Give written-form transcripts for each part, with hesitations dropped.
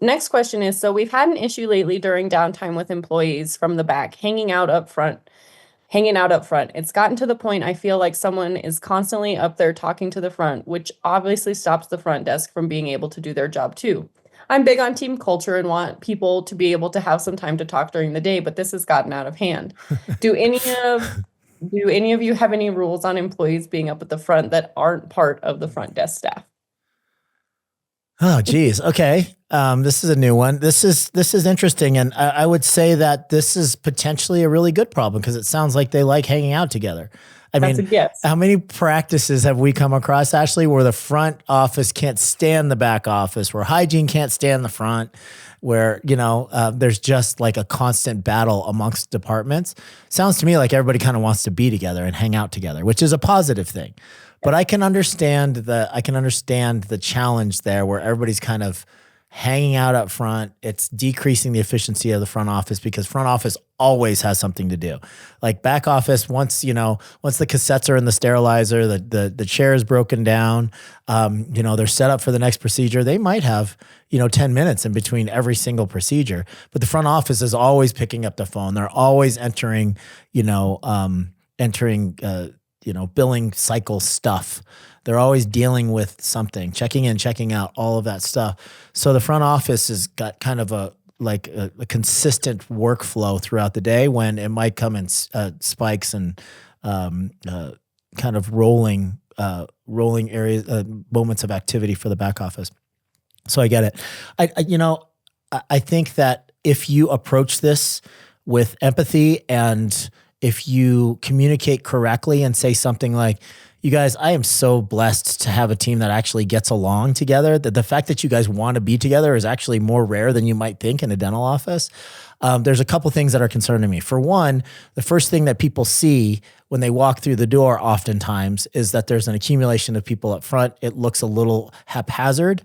Next question is, so we've had an issue lately during downtime with employees from the back hanging out up front. It's gotten to the point I feel like someone is constantly up there talking to the front, which obviously stops the front desk from being able to do their job too. I'm big on team culture and want people to be able to have some time to talk during the day, but this has gotten out of hand. Do any of do any of you have any rules on employees being up at the front that aren't part of the front desk staff? Oh, geez. Okay. This is a new one. This is interesting, and I would say that this is potentially a really good problem because it sounds like they like hanging out together. I That's a mean, guess. how many practices have we come across, Ashley, where the front office can't stand the back office, where hygiene can't stand the front, where there's just like a constant battle amongst departments? Sounds to me like everybody kind of wants to be together and hang out together, which is a positive thing. But I can understand the challenge there where everybody's kind of hanging out up front. It's decreasing the efficiency of the front office because front office always has something to do. Like back office, once the cassettes are in the sterilizer, the chair is broken down, they're set up for the next procedure. They might have 10 minutes in between every single procedure, but the front office is always picking up the phone. They're always entering, billing cycle stuff. They're always dealing with something, checking in, checking out, all of that stuff. So the front office has got kind of a consistent workflow throughout the day when it might come in spikes and kind of rolling areas, moments of activity for the back office. So I get it. I think that if you approach this with empathy and if you communicate correctly and say something like, you guys, I am so blessed to have a team that actually gets along together, that the fact that you guys want to be together is actually more rare than you might think in a dental office. There's a couple things that are concerning me. For one, the first thing that people see when they walk through the door oftentimes is that there's an accumulation of people up front. It looks a little haphazard.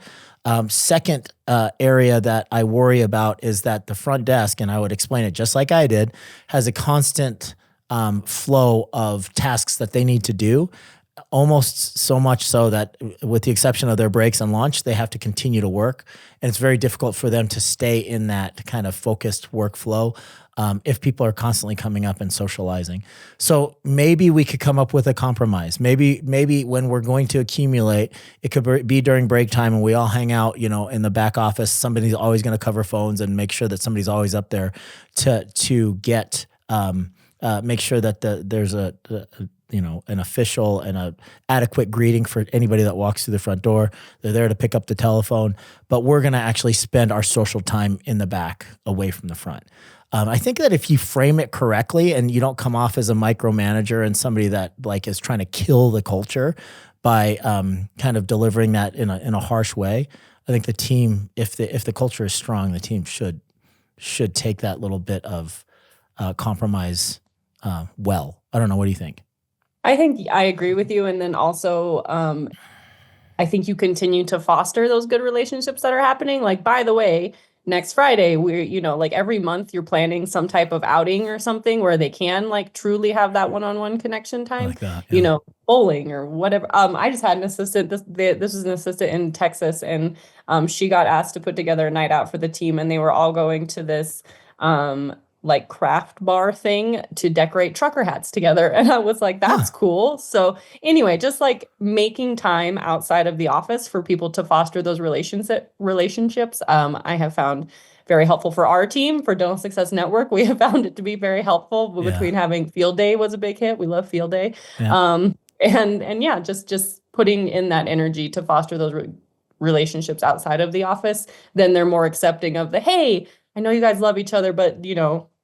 Second area that I worry about is that the front desk, and I would explain it just like I did, has a constant flow of tasks that they need to do, almost so much so that with the exception of their breaks and lunch, they have to continue to work. And it's very difficult for them to stay in that kind of focused workflow if people are constantly coming up and socializing. So maybe we could come up with a compromise. Maybe when we're going to accumulate, it could be during break time and we all hang out, in the back office. Somebody's always going to cover phones and make sure that somebody's always up there to get make sure that there's an official and a adequate greeting for anybody that walks through the front door. They're there to pick up the telephone, but we're going to actually spend our social time in the back away from the front. I think that if you frame it correctly and you don't come off as a micromanager and somebody that is trying to kill the culture by kind of delivering that in a harsh way, I think the team, if the culture is strong, the team should take that little bit of compromise well. I don't know. What do you think? I think I agree with you. And then also, I think you continue to foster those good relationships that are happening. Like, by the way, next Friday, like every month you're planning some type of outing or something where they can truly have that one-on-one connection I time, like that. Yeah. bowling or whatever. I just had an assistant, this was an assistant in Texas, and she got asked to put together a night out for the team, and they were all going to this, craft bar thing to decorate trucker hats together. And I was like, Huh. that's cool. So anyway, just making time outside of the office for people to foster those relationships, I have found very helpful for our team, for Dental Success Network. We have found it to be very helpful Yeah. between having field day was a big hit. We love field day. Yeah. And yeah, just putting in that energy to foster those relationships outside of the office, then they're more accepting of the, hey, I know you guys love each other, but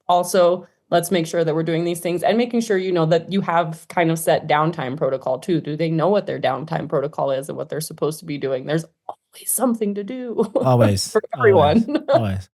also let's make sure that we're doing these things and making sure that you have kind of set downtime protocol too. Do they know what their downtime protocol is and what they're supposed to be doing? There's always something to do Always. for Always. everyone. Always.